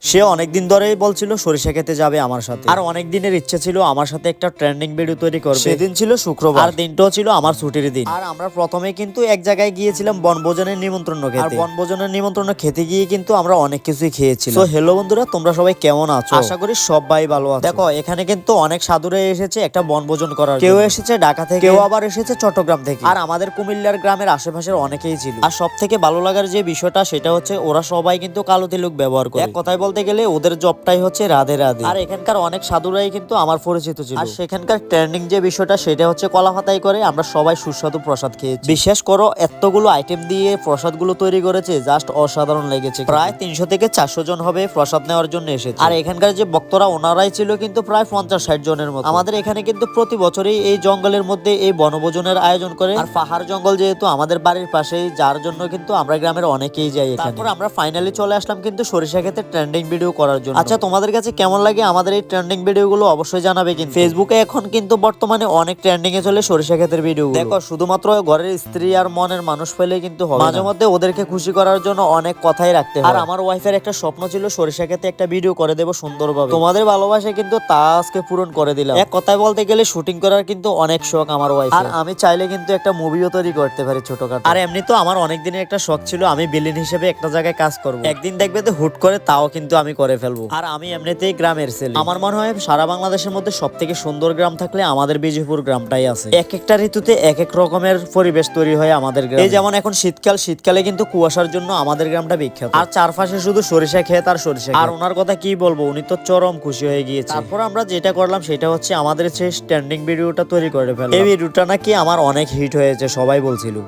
সে অনেকদিন ধরেই বলছিল সরিষা খেতে যাবে আমার সাথে, আর অনেক দিনের ইচ্ছে ছিল আমার সাথে একটা ট্রেন্ডিং ভিডিও তৈরি করবে। সেদিন ছিল শুক্রবার, আর দিনটাও ছিল আমার ছুটির দিন। আর আমরা প্রথমে কিন্তু এক জায়গায় গিয়েছিলাম বনভোজনের নিমন্ত্রণ খেতে। আর বনভোজনের নিমন্ত্রণ খেতে গিয়ে কিন্তু আমরা অনেক কিছুই খেয়েছিলাম। তো হ্যালো বন্ধুরা, তোমরা সবাই কেমন আছো? আশা করি সবাই ভালো আছো। দেখো এখানে কিন্তু অনেক সাধুরা এসেছে একটা বনভোজন করার। কেউ এসেছে ঢাকা থেকে, কেউ আবার এসেছে চট্টগ্রাম থেকে, আর আমাদের কুমিল্লার গ্রামের আশেপাশের অনেকেই ছিল। আর সব থেকে ভালো লাগার যে বিষয়টা সেটা হচ্ছে ওরা সবাই কিন্তু কালো তিলক ব্যবহার করে। এক কথায় বলতে গেলে ওদের জবটাই হচ্ছে রাধে রাধে। আর এখানকার অনেক সাধুরাই কিন্তু আমার পরিচিত ছিল। আর সেখানকার ট্রেন্ডিং যে বিষয়টা সেটা হচ্ছে কলা পাতাই করে আমরা সবাই সুস্বাদু প্রসাদ খেয়েছি। বিশেষ করো এতগুলো আইটেম দিয়ে প্রসাদ গুলো তৈরি করেছে, জাস্ট অসাধারণ লেগেছে। প্রায় 300 থেকে 400 জন হবে প্রসাদ নেওয়ার জন্য এসেছে। আর এখানকার যে বক্তরা ওনারাই ছিল কিন্তু প্রায় 50-60 জনের মতো। আমাদের এখানে কিন্তু প্রতি বছরই এই জঙ্গলের মধ্যে এই বনভোজনের আয়োজন করে। আর পাহাড় জঙ্গল যেহেতু আমাদের বাড়ির পাশেই, যার জন্য কিন্তু আমরা গ্রামের অনেকেই যাই এখানে। তারপর আমরা ফাইনালি চলে আসলাম কিন্তু সরিষা ক্ষেতে ট্রেন্ডিং ভিডিও করার জন্য। আচ্ছা, তোমাদের কাছে কেমন লাগে আমাদের এই ট্রেন্ডিং ভিডিও গুলো অবশ্যই জানাবে। কিন্তু ফেসবুকে এখন কিন্তু বর্তমানে অনেক ট্রেন্ডিং এ চলে সরিষা ক্ষেতের ভিডিও। দেখো শুধুমাত্র ঘরের স্ত্রী আর মনের মানুষ পেলে কিন্তু হবে না, মাঝে মধ্যে ওদেরকে খুশি করার জন্য অনেক কথাই রাখতে হয়। আর আমার ওয়াইফের একটা স্বপ্ন ছিল সরিষা ক্ষেতে একটা ভিডিও করে দেবো সুন্দরভাবে। তোমাদের ভালোবাসায় কিন্তু তা আজকে পূরণ করে দিলাম। এক কথায় বলতে গেলে শুটিং করার কিন্তু অনেক শখ আমার ওয়াইফ। আর আমি চাইলে কিন্তু একটা মুভিও তৈরি করতে পারি ছোটখাটো। আর এমনি তো আমার অনেক দিনের একটা শখ ছিল আমি ভিলেন হিসেবে একটা জায়গায় কাজ করব। একদিন দেখবে তো হুট করে তাও কিন্তু আমি করে ফেলবো। আর আমি এমনিতেই গ্রামের ছেলে। আমার মনে হয় সারা বাংলাদেশের মধ্যে সব থেকে সুন্দর গ্রাম থাকলে আমাদের বিজয়পুর গ্রামটাই আছে। এক একটা ঋতুতে এক এক রকমের পরিবেশ তৈরি হয় আমাদের গ্রামে। এই যেমন এখন শীতকাল, শীতকালে কিন্তু কুয়াশার জন্য আমাদের গ্রামটা বিখ্যাত। আর চারপাশে শুধু সরিষা ক্ষেত আর সরিষা। আর ওনার কথা কি বলবো, উনি তো চরম খুশি হয়ে গিয়েছে। তারপর আমরা যেটা করলাম সেটা হচ্ছে আমাদের সেই স্ট্যান্ডিং ভিডিওটা তৈরি করে ফেললাম। এই ভিডিওটা নাকি আমার অনেক হিট হয়েছে, সবাই বলছিল।